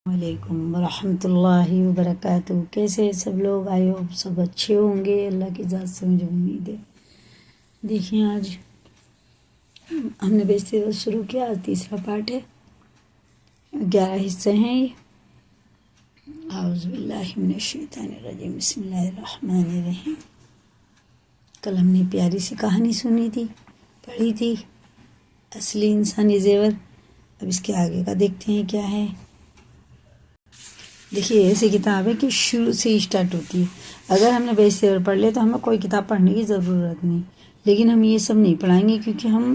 علیکم ورحمۃ اللہ وبرکاتہ۔ کیسے سب لوگ؟ آئے ہو سب اچھے ہوں گے، اللہ کی ذات سے مجھے امید ہے۔ دیکھیں آج ہم نے بیچتے وقت شروع کیا، آج تیسرا پارٹ ہے، 11 حصے ہیں یہ۔ اعوذ باللہ من الشیطان الرجیم، بسم اللہ الرحمن الرحیم۔ کل ہم نے پیاری سی کہانی سنی تھی، پڑھی تھی، اصلی انسانی زیور۔ اب اس کے آگے کا دیکھتے ہیں کیا ہے۔ دیکھیے ایسی کتاب ہے کہ شروع سے ہی اسٹارٹ ہوتی ہے۔ اگر ہم نے بیس سیور پڑھ لے تو ہمیں کوئی کتاب پڑھنے کی ضرورت نہیں، لیکن ہم یہ سب نہیں پڑھائیں گے کیونکہ ہم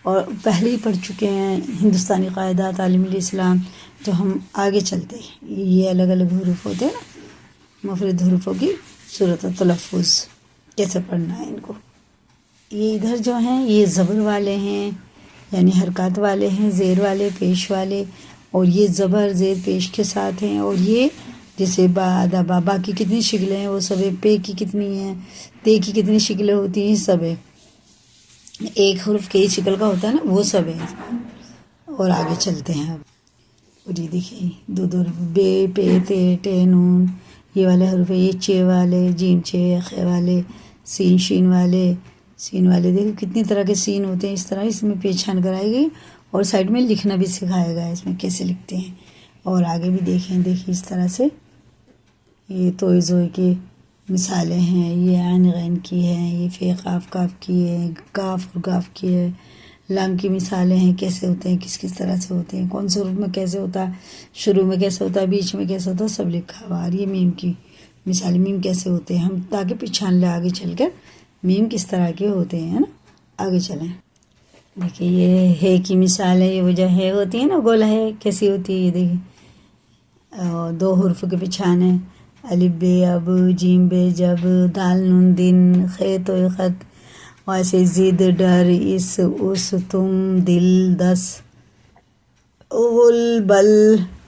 اور پہلے ہی پڑھ چکے ہیں ہندوستانی قاعدہ تعلیم الاسلام، تو ہم آگے چلتے ہیں۔ یہ الگ الگ حروف ہوتے ہیں نا، مفرد حروفوں کی صورت و تلفظ کیسے پڑھنا ہے ان کو۔ یہ ادھر جو ہیں یہ زبر والے ہیں، یعنی حرکات والے ہیں، زیر والے، پیش والے، اور یہ زبر زیر پیش کے ساتھ ہیں۔ اور یہ جیسے با دا با کی کتنی شکلیں ہیں وہ سب ہے، پے کی کتنی ہیں، تے کی کتنی شکلیں ہوتی ہیں، سب ہے۔ ایک حرف کئی شکل کا ہوتا ہے نا، وہ سب ہے۔ اور آگے چلتے ہیں اب۔ اور یہ دیکھیں دو حرف، بے، پے، تے، ٹے، نون، یہ والے حرف ہے۔ یہ چے والے، جیم چے، خے والے، سین شین والے، سین والے دیکھو کتنی طرح کے سین ہوتے ہیں۔ اس طرح اس میں پہچان کرائی گئی اور سائڈ میں لکھنا بھی سکھایا گیا ہے، اس میں کیسے لکھتے ہیں۔ اور آگے بھی دیکھیں اس طرح سے یہ توئے زوئے کی مثالیں ہیں۔ یہ عین غین کی ہیں، یہ فے قاف کاف کی ہے، کاف اور گاف کی ہے۔ لام کی مثالیں ہیں، کیسے ہوتے ہیں، کس طرح سے ہوتے ہیں، کون سے حروف میں کیسے ہوتا ہے، شروع میں کیسے ہوتا ہے، بیچ میں کیسے ہوتا ہے، سب لکھا ہوا۔ اور یہ میم کی مثال، میم کیسے ہوتے ہیں، ہم تاکہ پہچان لیں آگے چل کر میم کس طرح کے ہوتے ہیں نا۔ آگے چلیں، دیکھیے یہ ہے کی مثال ہے۔ یہ وہ جو ہے ہوتی ہے نا گول ہے، کیسی ہوتی ہے یہ دیکھیں۔ دو حروف کے پہچان ہے، الف بے اب، جیم بے جب، دال نون دن، خے تو خط، ویسے زد ڈر، اس اس، تم دل دس، اول بل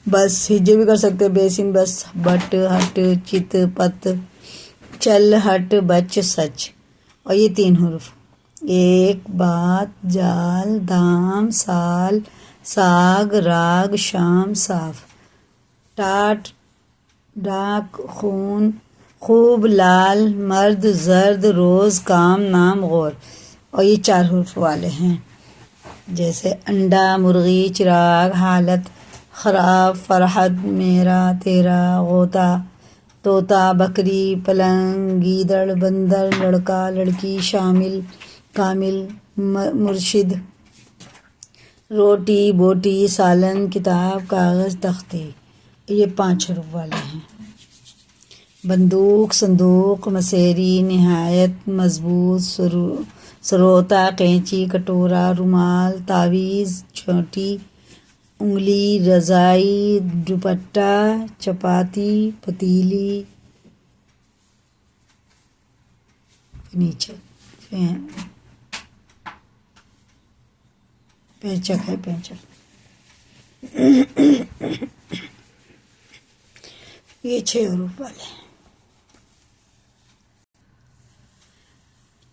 بس، ہجے بھی کر سکتے، بیسن بس، بٹ ہٹ، چت پت، چل ہٹ بچ سچ۔ اور یہ 3 حروف، ایک، بات، جال، دام، سال، ساگ، راگ، شام، صاف، ٹاٹ، ڈاک، خون، خوب، لال، مرد، زرد، روز، کام، نام، غور۔ اور یہ 4 حروف والے ہیں، جیسے انڈا، مرغی، چراغ، حالت، خراب، فرحت، میرا، تیرا، غوطہ، طوطا، بکری، پلنگ، گیدڑ، بندر، لڑکا، لڑکی، شامل، کامل، مرشد، روٹی، بوٹی، سالن، کتاب، کاغذ، تختی۔ یہ 5 حروف والے ہیں، بندوق، صندوق، مسیری، نہایت، مضبوط، سروتا، قینچی، کٹورا، رومال، تعویذ، چھوٹی انگلی، رضائی، دوپٹہ، چپاتی، پتیلی، نیچے پینچک ہے، پینچک۔ یہ 6 حروف والے ہیں،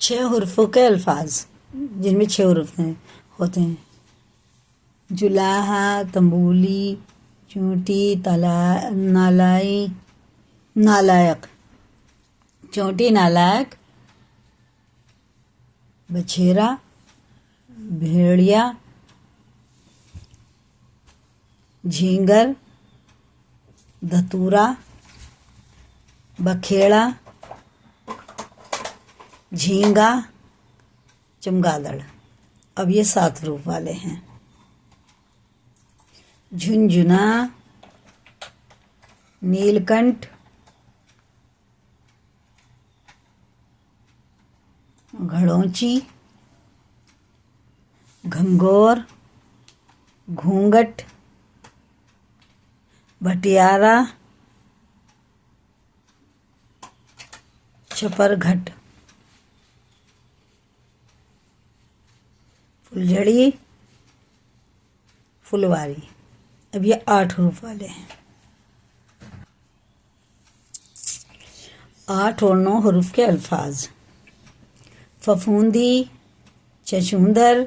6 حروفوں کے الفاظ جن میں 6 حروف ہوتے ہیں۔ جلاہا، تنبولی، چونٹی، نالائی، نالائق، چونٹی، نالائق، بچھیرا، بھیڑیا، جھینگر، دھتورا، بکھیڑا، جھینگا، چمگادڑ۔ اب یہ 7 حروف والے ہیں، جھنجھنا، نیل کنٹھ، گھڑونچی، گھنگور، گھونگٹ، بھٹیارا، چھپر گھٹ، پھلجھڑی، پھلواری۔ اب یہ 8 حروف والے ہیں، 8 اور 9 حروف کے الفاظ، ففوندی، چچوندر،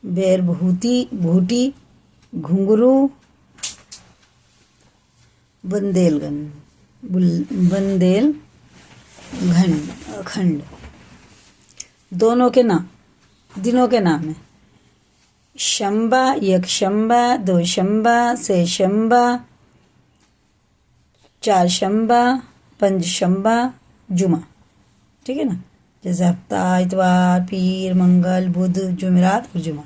بیر بھوٹی، گھنگرو، बंदेल खंड दोनों के नाम, दिनों के नाम है। शंबा, एक शंबा, दो शंबा, से शंबा, चार शंबा, पंज शंबा, जुमा। ठीक है ना, जैसे हफ्ता, इतवार, पीर, मंगल, बुध, जुमेरात और जुमा।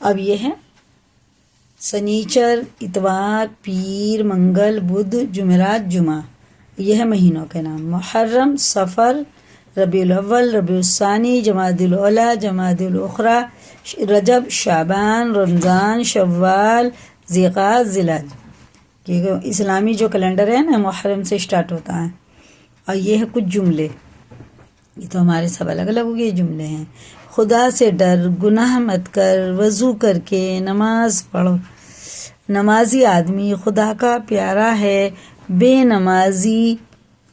अब ये है शनीचर, इतवार, पीर, मंगल, बुध, जुमेरात, जुमा। ये है महीनों के नाम। मुहर्रम, सफ़र, रबीउल अव्वल, रबीउल सानी, जमादुल औला, जमादुल उखरा, रजब, शाबान, रमज़ान, शव्वाल, ज़िक़ात, ज़िलहज। क्योंकि इस्लामी जो कैलेंडर है ना, मुहर्रम से स्टार्ट होता है। और ये है कुछ जुमले, ये तो हमारे सब अलग अलग हो गए जुमले हैं। खुदा से डर, गुनाह मत कर, वज़ू करके नमाज पढ़ो। नमाजी आदमी खुदा का प्यारा है, बेनमाजी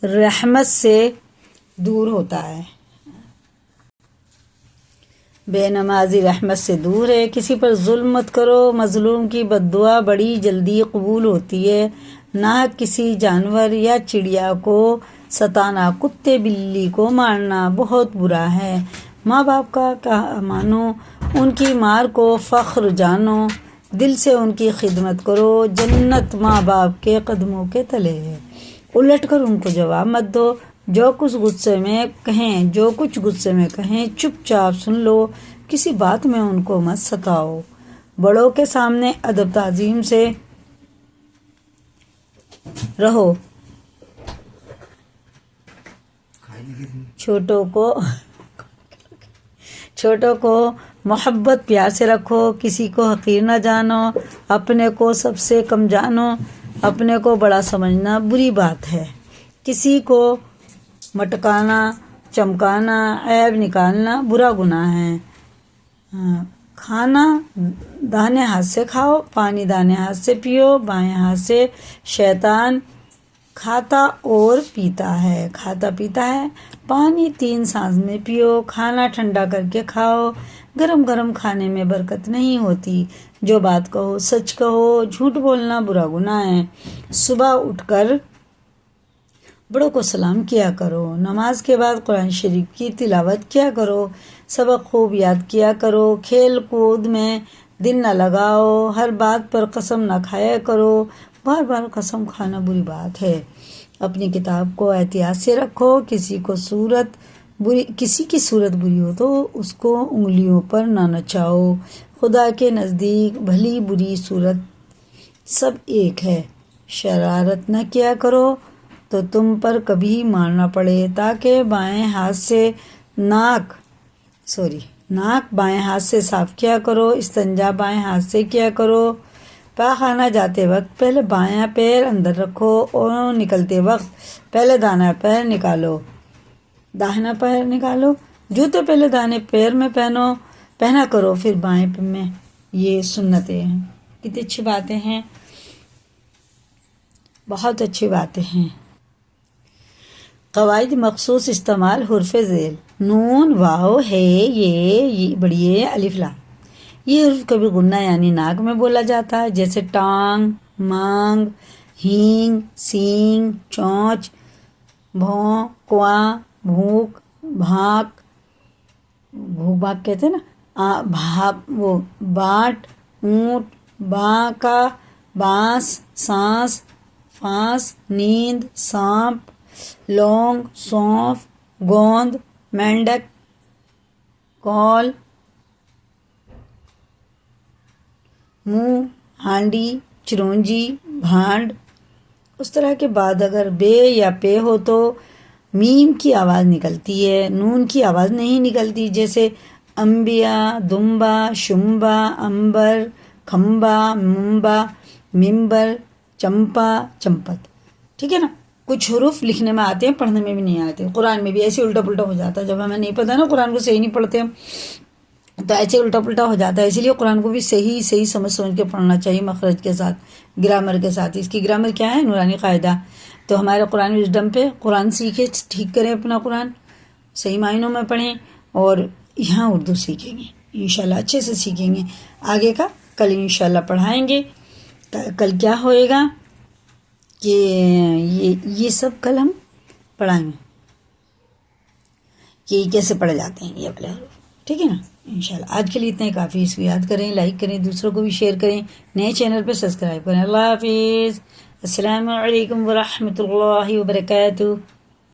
रहमत से दूर होता है। बेनमाजी रहमत से दूर है। किसी पर जुल्म मत करो, मजलूम की बद्दुआ बड़ी जल्दी कबूल होती है। ना किसी जानवर या चिड़िया को सताना, कुत्ते बिल्ली को मारना बहुत बुरा है। माँ बाप का कहा मानो, उनकी मार को फ़ख्र जानो, दिल से उनकी खिदमत करो। जन्नत माँ बाप के कदमों के तले है। उलट कर उनको जवाब मत दो। जो कुछ गुस्से में कहें चुपचाप सुन लो। किसी बात में उनको मत सताओ। बड़ों के सामने अदब ताज़ीम से रहो। छोटों को मोहब्बत प्यार से रखो। किसी को हकीर न जानो, अपने को सबसे कम जानो। अपने को बड़ा समझना बुरी बात है। किसी को मटकाना, चमकाना, ऐब निकालना बुरा गुनाह है। खाना दाहिने हाथ से खाओ, पानी दाहिने हाथ से पियो। बाएं हाथ से शैतान खाता पीता है। पानी 3 सांस में पियो। खाना ठंडा करके खाओ। गरम गरम खाने में बरकत नहीं होती। जो बात कहो सच कहो। झूठ बोलना बुरा गुनाह है। सुबह उठकर बड़ों को सलाम किया करो। नमाज के बाद कुरान शरीफ की तिलावत किया करो। सबक खूब याद किया करो। खेल कूद में दिन न लगाओ। हर बात पर कसम न खाया करो। बार बार कसम खाना बुरी बात है। अपनी किताब को एहतियात से रखो। किसी की सूरत बुरी हो तो उसको उंगलियों पर न नचाओ। खुदा के नज़दीक भली बुरी सूरत सब एक है। शरारत न किया करो तो तुम पर कभी मारना पड़े। ताकि नाक बाएं हाथ से साफ किया करो। इस्तंजा बाएं हाथ से किया करो। पाखाना जाते वक्त पहले बायां पैर अंदर रखो और निकलते वक्त पहले दाहिना पैर निकालो। जूते पहले दाहिने पैर में पहना करो, फिर बाएं पैर में। ये सुन्नतें हैं। कितनी अच्छी बातें हैं, बहुत अच्छी बातें हैं। क़वाइद मखसूस इस्तेमाल हुर्फ़ ज़ेल, नून, वाव, है, ये बढ़िए, अलिफ लाम। ये हुर्फ कभी गुन्ना यानी नाक में बोला जाता है, जैसे टांग, मांग, हींग, सींग, चोंच, भौं, क्वां, भूख, भाक, कहते हैं ना, बाट, ऊंट, बांका, बांस, सांस, फांस, नींद, सांप, लौंग, सौंफ, गोंद, मेंढक, कौल, मुंह, हांडी, चिरौंजी, भांड। उस तरह के बाद अगर बे या पे हो तो मीम की आवाज़ निकलती है, नून की आवाज़ नहीं निकलती। जैसे अंबिया, दुम्बा, शुम्बा, अंबर, खम्बा, मुम्बा, मिम्बर, चंपा, चंपत। ठीक है ना। कुछ हुरूफ लिखने में आते हैं, पढ़ने में भी नहीं आते। कुरान में भी ऐसे उल्टा पुल्टा हो जाता है। जब हमें नहीं पता ना, कुरान को सही नहीं पढ़ते हम, तो ऐसे उल्टा पुल्टा हो जाता है। इसीलिए कुरान को भी सही समझ के पढ़ना चाहिए, मखरज के साथ, ग्रामर के साथ। इसकी ग्रामर क्या है? नूरानी कायदा। तो हमारे कुरान विज़डम पे कुरान सीखे, ठीक करें अपना कुरान, सही मायनों में पढ़ें और यहाँ उर्दू सीखेंगे इंशाल्लाह, अच्छे से सीखेंगे। आगे का कल इंशाल्लाह पढ़ाएंगे। कल क्या होएगा کہ یہ سب کل ہم پڑھائیں گے کہ کیسے پڑھے جاتے ہیں یہ والے حروف، ٹھیک ہے نا؟ انشاءاللہ آج کے لیے اتنا ہی کافی. اس کو یاد کریں، لائک کریں، دوسروں کو بھی شیئر کریں، نئے چینل پہ سبسکرائب کریں. اللہ حافظ. السلام علیکم ورحمۃ اللہ وبرکاتہ.